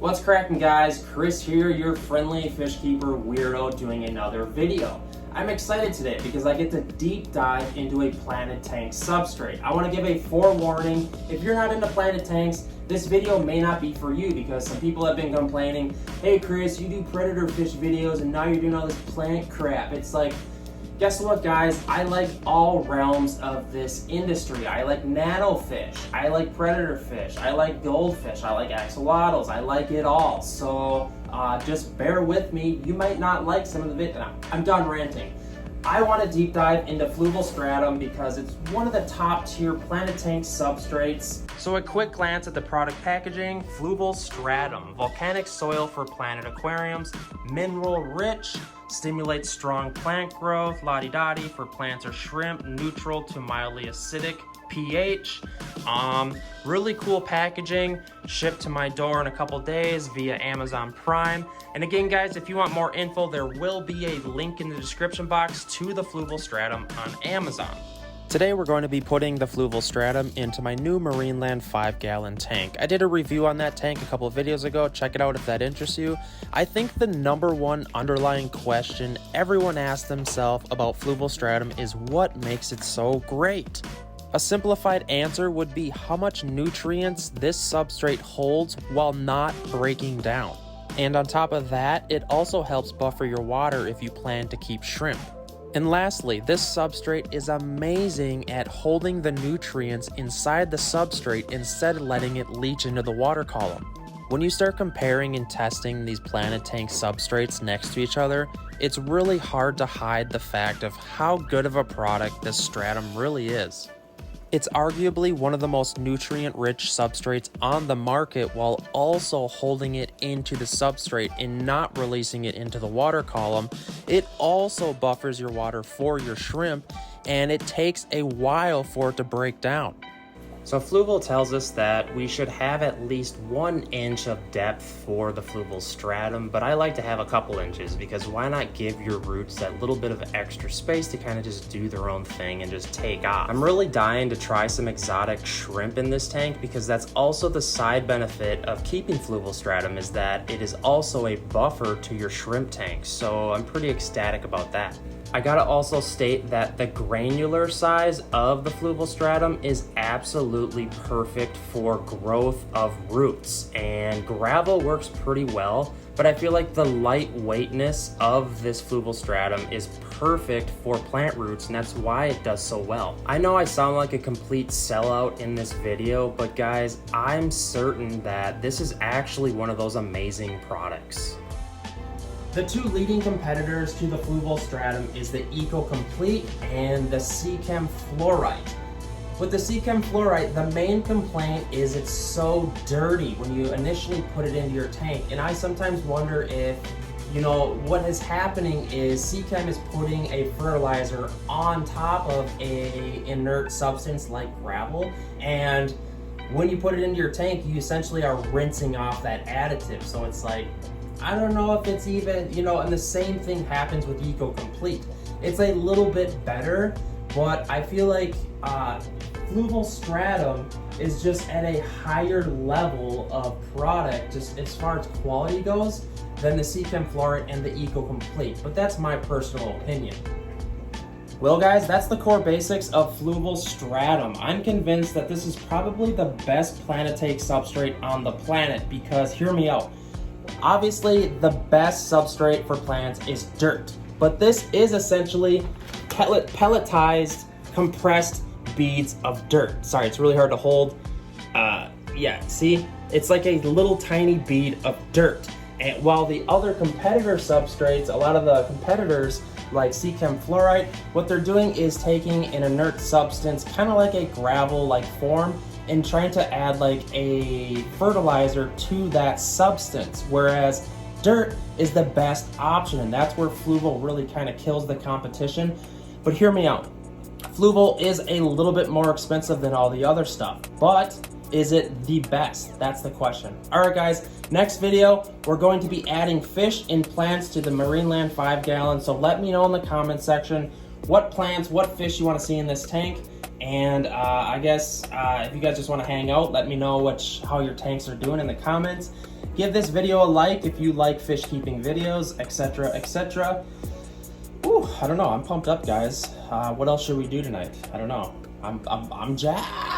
What's cracking, guys? Chris here, your friendly fish keeper weirdo, doing another video. I'm excited today because I get to deep dive into a planted tank substrate. I want to give a forewarning. If you're not into planted tanks, this video may not be for you because some people have been complaining, hey Chris, you do predator fish videos and now you're doing all this plant crap. It's like, guess what, guys? I like all realms of this industry. I like nano fish, I like predator fish, I like goldfish, I like axolotls, I like it all. So just bear with me. You might not like some of the videos. I'm done ranting. I want to deep dive into Fluval Stratum because it's one of the top tier planted tank substrates. So a quick glance at the product packaging. Fluval Stratum, volcanic soil for planted aquariums, mineral rich, stimulates strong plant growth, la-di-da-di for plants or shrimp, neutral to mildly acidic pH. Really cool packaging, shipped to my door in a couple days via Amazon Prime. And again, guys, if you want more info, there will be a link in the description box to the Fluval Stratum on Amazon. Today we're going to be putting the Fluval Stratum into my new Marineland 5-gallon tank. I did a review on that tank a couple of videos ago. Check it out if that interests you. I think the number one underlying question everyone asks themselves about Fluval Stratum is what makes it so great? A simplified answer would be how much nutrients this substrate holds while not breaking down. And on top of that, it also helps buffer your water if you plan to keep shrimp. And lastly, this substrate is amazing at holding the nutrients inside the substrate instead of letting it leach into the water column. When you start comparing and testing these planted tank substrates next to each other, it's really hard to hide the fact of how good of a product this stratum really is. It's arguably one of the most nutrient-rich substrates on the market while also holding it into the substrate and not releasing it into the water column. It also buffers your water for your shrimp, and it takes a while for it to break down. So Fluval tells us that we should have at least 1 inch of depth for the Fluval Stratum, but I like to have a couple inches because why not give your roots that little bit of extra space to kind of just do their own thing and just take off. I'm really dying to try some exotic shrimp in this tank because that's also the side benefit of keeping Fluval Stratum is that it is also a buffer to your shrimp tank, so I'm pretty ecstatic about that. I gotta also state that the granular size of the Fluval Stratum is absolutely perfect for growth of roots, and gravel works pretty well, but I feel like the lightweightness of this Fluval Stratum is perfect for plant roots, and that's why it does so well. I know I sound like a complete sellout in this video, but guys, I'm certain that this is actually one of those amazing products. The two leading competitors to the Fluval Stratum is the Eco-Complete and the Seachem Fluorite. With the Seachem Fluorite, the main complaint is it's so dirty when you initially put it into your tank. And I sometimes wonder if, what is happening is Seachem is putting a fertilizer on top of a inert substance like gravel. And when you put it into your tank, you essentially are rinsing off that additive. So it's like, I don't know if it's even, and the same thing happens with Eco-Complete. It's a little bit better, but I feel like Fluval Stratum is just at a higher level of product, just as far as quality goes, than the Seachem Fluorite and the Eco-Complete, but that's my personal opinion. Well guys, that's the core basics of Fluval Stratum. I'm convinced that this is probably the best planted tank substrate on the planet because, hear me out, obviously, the best substrate for plants is dirt, but this is essentially pelletized, compressed beads of dirt. Sorry, it's really hard to hold. See? It's like a little tiny bead of dirt. And while the other competitor substrates, a lot of the competitors like Seachem Fluorite, what they're doing is taking an inert substance, kind of like a gravel-like form, and trying to add like a fertilizer to that substance, whereas dirt is the best option, and that's where Fluval really kind of kills the competition. But hear me out. Fluval is a little bit more expensive than all the other stuff, but is it the best? That's the question. All right, guys, next video, we're going to be adding fish and plants to the Marineland 5-gallon, so let me know in the comment section what plants, what fish you want to see in this tank. And I guess if you guys just want to hang out, let me know how your tanks are doing in the comments. Give this video a like if you like fish keeping videos, etc., etc. Ooh, I don't know. I'm pumped up, guys. What else should we do tonight? I don't know. I'm jacked.